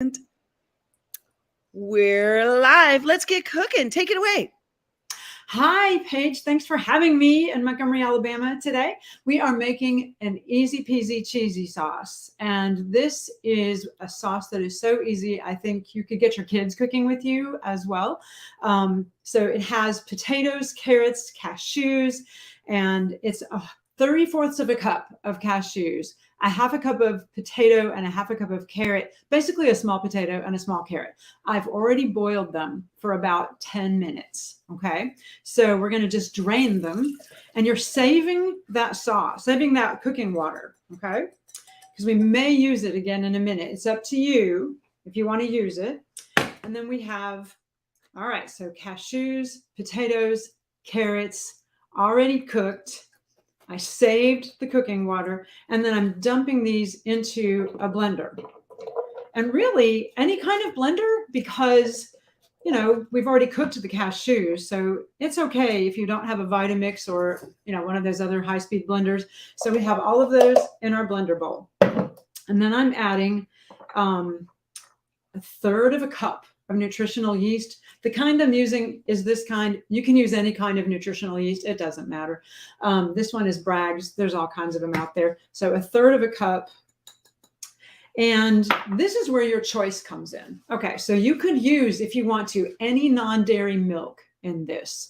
And we're live. Let's get cooking. Take it away. Hi, Paige. Thanks for having me in Montgomery, Alabama today. We are making an easy peasy cheesy sauce. And this is a sauce that is so easy. I think you could get your kids cooking with you as well. So it has potatoes, carrots, cashews, and it's 3/4 of a cup of cashews, a half a cup of potato, and a half a cup of carrot, basically a small potato and a small carrot. I've already boiled them for about 10 minutes. Okay. So we're going to just drain them, and you're saving that sauce, saving that cooking water. Okay. Because we may use it again in a minute. It's up to you if you want to use it. And then we have, all right, so cashews, potatoes, carrots, already cooked. I saved the cooking water, and then I'm dumping these into a blender. And really any kind of blender, because, you know, we've already cooked the cashews. So it's okay if you don't have a Vitamix or, you know, one of those other high-speed blenders. So we have all of those in our blender bowl. And then I'm adding 1/3 of a cup of nutritional yeast. The kind I'm using is this kind. You can use any kind of nutritional yeast. It doesn't matter. This one is Bragg's. There's all kinds of them out there. So 1/3 of a cup. And this is where your choice comes in. Okay, so you could use, if you want to, any non-dairy milk in this.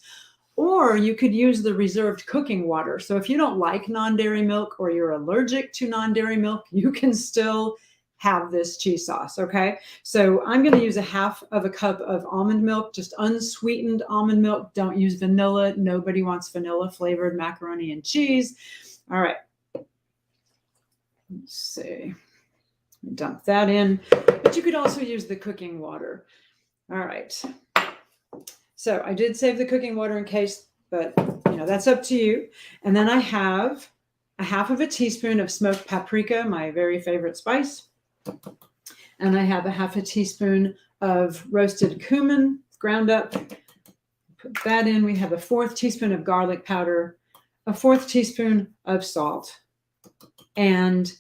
Or you could use the reserved cooking water. So if you don't like non-dairy milk or you're allergic to non-dairy milk, you can still have this cheese sauce. Okay. So I'm going to use 1/2 of a cup of almond milk, just unsweetened almond milk. Don't use vanilla. Nobody wants vanilla flavored macaroni and cheese. All right. Let's see. Dump that in, but you could also use the cooking water. All right. So I did save the cooking water in case, but you know, that's up to you. And then I have 1/2 teaspoon of smoked paprika, my very favorite spice. And I have 1/2 teaspoon of roasted cumin, ground up. Put that in. We have 1/4 teaspoon of garlic powder, 1/4 teaspoon of salt. And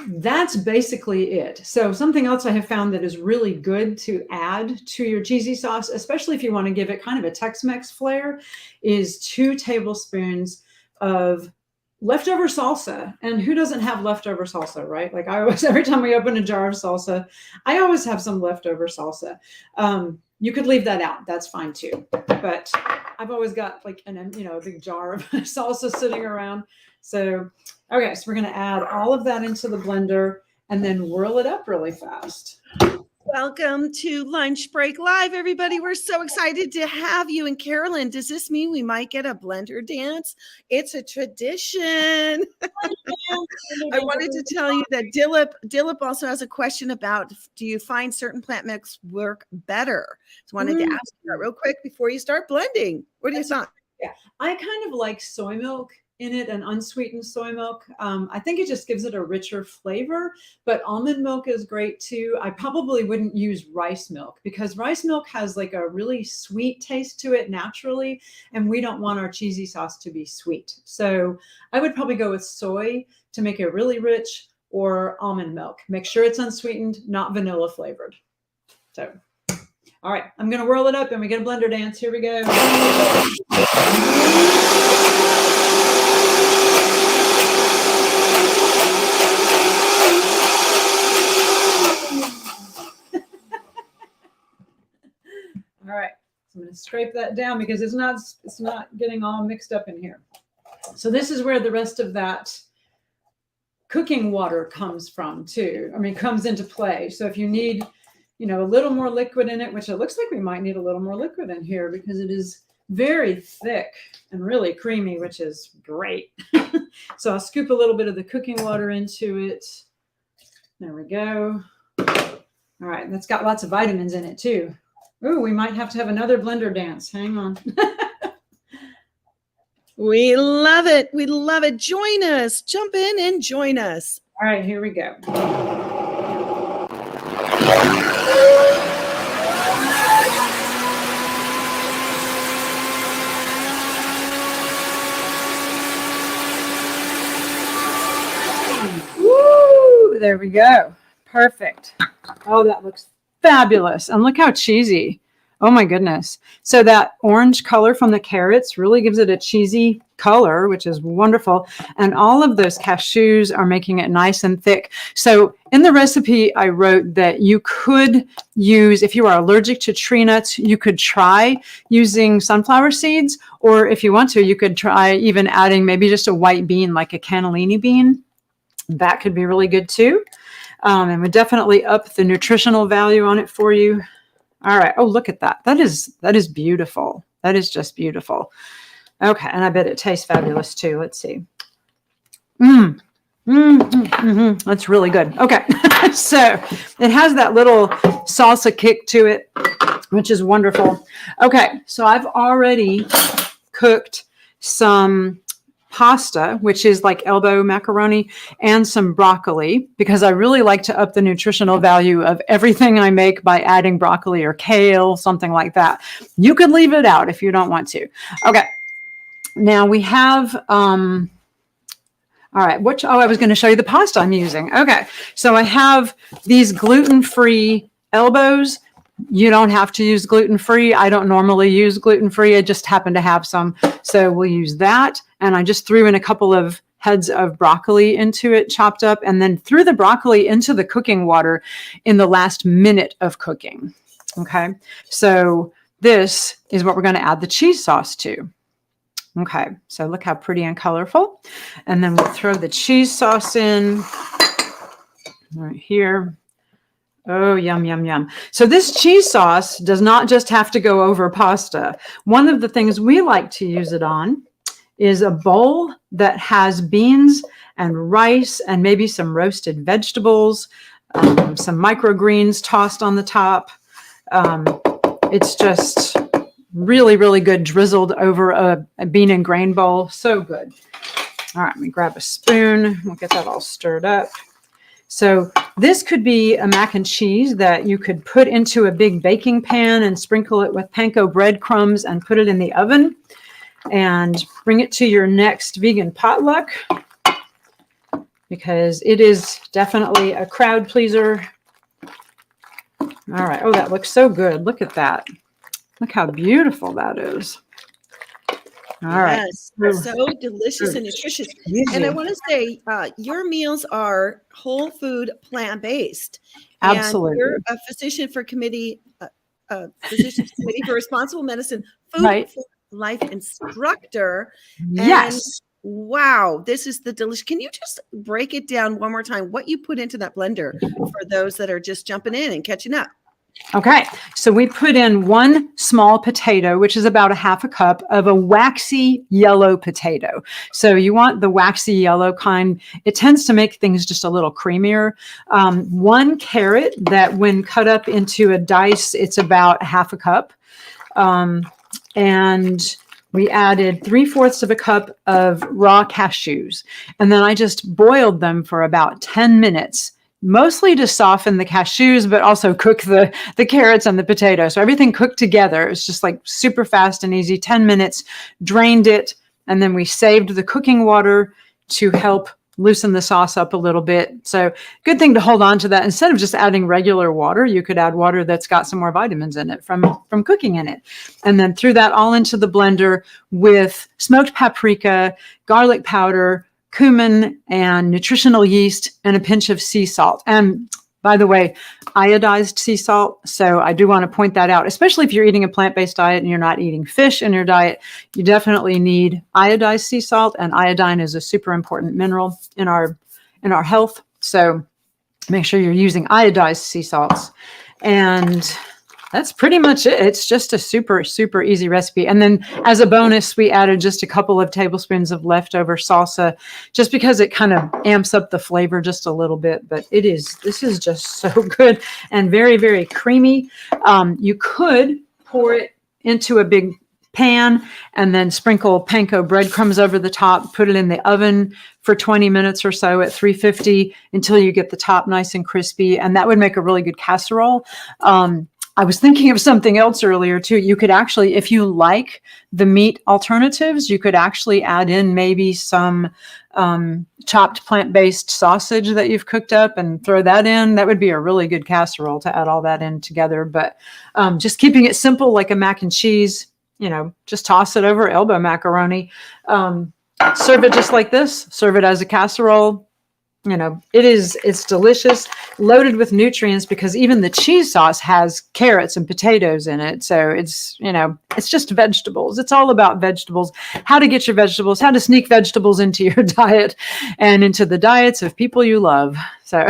that's basically it. So something else I have found that is really good to add to your cheesy sauce, especially if you want to give it kind of a Tex-Mex flair, is 2 tablespoons of leftover salsa. And who doesn't have leftover salsa, right? Like I always, every time we open a jar of salsa, I always have some leftover salsa. You could leave that out. That's fine too. But I've always got like a big jar of salsa sitting around. So, okay, so we're going to add all of that into the blender and then whirl it up really fast. Welcome to Lunch Break Live, everybody. We're so excited to have you. And Carolyn, does this mean we might get a blender dance? It's a tradition. I wanted to tell you that Dilip also has a question about, do you find certain plant mix work better? So I wanted to ask you that real quick before you start blending. What do you think? Yeah, I kind of like soy milk in it, and unsweetened soy milk. I think it just gives it a richer flavor, but almond milk is great too. I probably wouldn't use rice milk because rice milk has like a really sweet taste to it naturally, and we don't want our cheesy sauce to be sweet. So I would probably go with soy to make it really rich, or almond milk. Make sure it's unsweetened, not vanilla flavored. So, all right, I'm gonna whirl it up and we get a blender dance. Here we go. All right, so I'm going to scrape that down because it's not getting all mixed up in here. So this is where the rest of that cooking water comes from too. I mean, comes into play. So if you need, a little more liquid in it, which it looks like we might need a little more liquid in here because it is very thick and really creamy, which is great. So I'll scoop a little bit of the cooking water into it. There we go. All right, that's got lots of vitamins in it too. Ooh, we might have to have another blender dance. Hang on. We love it. We love it. Join us. Jump in and join us. All right, here we go. Woo! There we go. Perfect. Oh, that looks fabulous. And look how cheesy. Oh my goodness. So that orange color from the carrots really gives it a cheesy color, which is wonderful. And all of those cashews are making it nice and thick. So in the recipe, I wrote that you could use, if you are allergic to tree nuts, you could try using sunflower seeds, or if you want to, you could try even adding maybe just a white bean, like a cannellini bean. That could be really good too. And would definitely up the nutritional value on it for you. All right. Oh, look at that. That is beautiful. That is just beautiful. Okay. And I bet it tastes fabulous too. Let's see. That's really good. Okay. So it has that little salsa kick to it, which is wonderful. Okay. So I've already cooked some pasta, which is like elbow macaroni, and some broccoli, because I really like to up the nutritional value of everything I make by adding broccoli or kale, something like that. You could leave it out if you don't want to. Okay. Now we have, all right, I was going to show you the pasta I'm using. Okay. So I have these gluten-free elbows. You don't have to use gluten-free. I don't normally use gluten-free. I just happen to have some. So we'll use that. And I just threw in a couple of heads of broccoli into it, chopped up, and then threw the broccoli into the cooking water in the last minute of cooking. Okay. So this is what we're going to add the cheese sauce to. Okay. So look how pretty and colorful. And then we'll throw the cheese sauce in right here. Oh, yum, yum, yum. So this cheese sauce does not just have to go over pasta. One of the things we like to use it on is a bowl that has beans and rice and maybe some roasted vegetables, some microgreens tossed on the top. It's just really, really good drizzled over a bean and grain bowl. So good. All right, let me grab a spoon. We'll get that all stirred up. So this could be a mac and cheese that you could put into a big baking pan and sprinkle it with panko breadcrumbs and put it in the oven and bring it to your next vegan potluck, because it is definitely a crowd pleaser. All right. Oh, that looks so good. Look at that. Look how beautiful that is. All right. Yes, so delicious and nutritious. And I want to say, your meals are whole food, plant-based. Absolutely. And you're a physician for committee, physician's committee for responsible medicine, food for life instructor. Yes. And wow, this is the delicious. Can you just break it down one more time? What you put into that blender for those that are just jumping in and catching up? Okay, so we put in one small potato, which is about a half a cup of a waxy yellow potato. So you want the waxy yellow kind. It tends to make things just a little creamier. One carrot that when cut up into a dice, it's about half a cup. And we added 3/4 of a cup of raw cashews. And then I just boiled them for about 10 minutes. Mostly to soften the cashews, but also cook the carrots and the potatoes. So everything cooked together. It's just like super fast and easy, 10 minutes, drained it. And then we saved the cooking water to help loosen the sauce up a little bit. So good thing to hold on to that. Instead of just adding regular water, you could add water that's got some more vitamins in it from cooking in it. And then threw that all into the blender with smoked paprika, garlic powder, cumin, and nutritional yeast, and a pinch of sea salt. And by the way, iodized sea salt. So I do want to point that out, especially if you're eating a plant-based diet and you're not eating fish in your diet, you definitely need iodized sea salt. And iodine is a super important mineral in our health. So make sure you're using iodized sea salts. And that's pretty much it. It's just a super, super easy recipe. And then as a bonus, we added just a couple of tablespoons of leftover salsa, just because it kind of amps up the flavor just a little bit. But this is just so good and very, very creamy. You could pour it into a big pan and then sprinkle panko breadcrumbs over the top, put it in the oven for 20 minutes or so at 350 until you get the top nice and crispy. And that would make a really good casserole. I was thinking of something else earlier too. You could actually, if you like the meat alternatives, you could actually add in maybe some chopped plant-based sausage that you've cooked up and throw that in. That would be a really good casserole to add all that in together. But just keeping it simple, like a mac and cheese, just toss it over elbow macaroni. Serve it just like this. Serve it as a casserole. It's delicious, loaded with nutrients, because even the cheese sauce has carrots and potatoes in it. So it's just vegetables. It's all about vegetables, how to get your vegetables, how to sneak vegetables into your diet and into the diets of people you love. So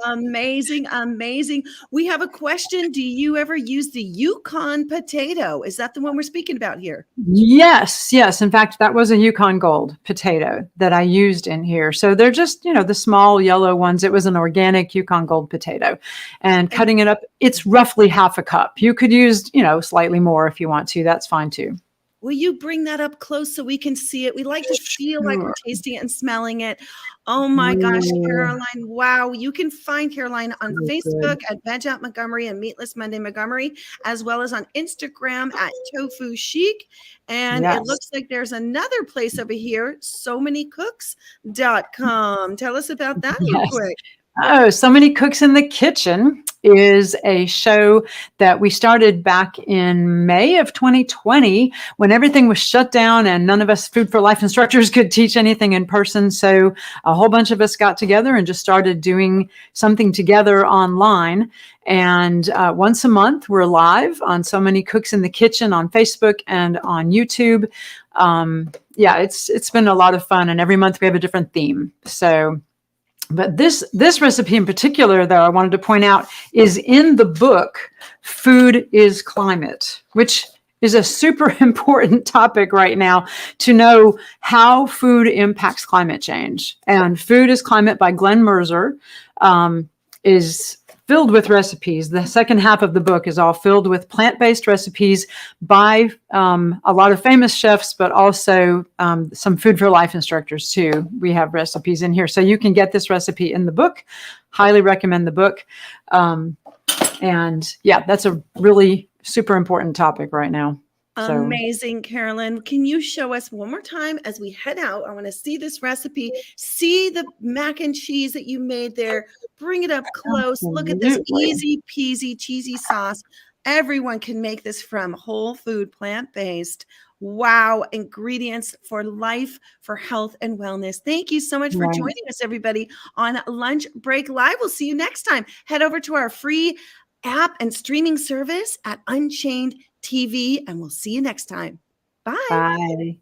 amazing. Amazing. We have a question. Do you ever use the Yukon potato? Is that the one we're speaking about here? Yes. In fact, that was a Yukon Gold potato that I used in here. So they're just, the small yellow ones. It was an organic Yukon Gold potato, and cutting it up, it's roughly half a cup. You could use, slightly more if you want to. That's fine too. Will you bring that up close so we can see it? We like to feel like we're tasting it and smelling it. Oh my gosh, Caroline. Wow. You can find Caroline on Facebook at VegOut Montgomery and Meatless Monday Montgomery, as well as on Instagram at Tofu Chic. And it looks like there's another place over here, SoManyCooks.com. Tell us about that real quick. Oh, So Many Cooks in the Kitchen is a show that we started back in May of 2020 when everything was shut down and none of us Food for Life instructors could teach anything in person. So a whole bunch of us got together and just started doing something together online. And once a month, we're live on So Many Cooks in the Kitchen on Facebook and on YouTube. It's been a lot of fun. And every month we have a different theme. But this recipe in particular, though, I wanted to point out, is in the book, Food is Climate, which is a super important topic right now, to know how food impacts climate change. And Food is Climate by Glenn Mercer is filled with recipes. The second half of the book is all filled with plant-based recipes by a lot of famous chefs, but also some Food for Life instructors too. We have recipes in here. So you can get this recipe in the book. Highly recommend the book. That's a really super important topic right now. Amazing, Carolyn. Can you show us one more time as we head out? I want to see this recipe, see the mac and cheese that you made there. Bring it up close. Look at this easy peasy cheesy sauce. Everyone can make this from whole food, plant-based. Wow. Ingredients for life, for health and wellness. Thank you so much for joining us, everybody, on Lunch Break Live. We'll see you next time. Head over to our free app and streaming service at UnChainedTV, and we'll see you next time. Bye. Bye.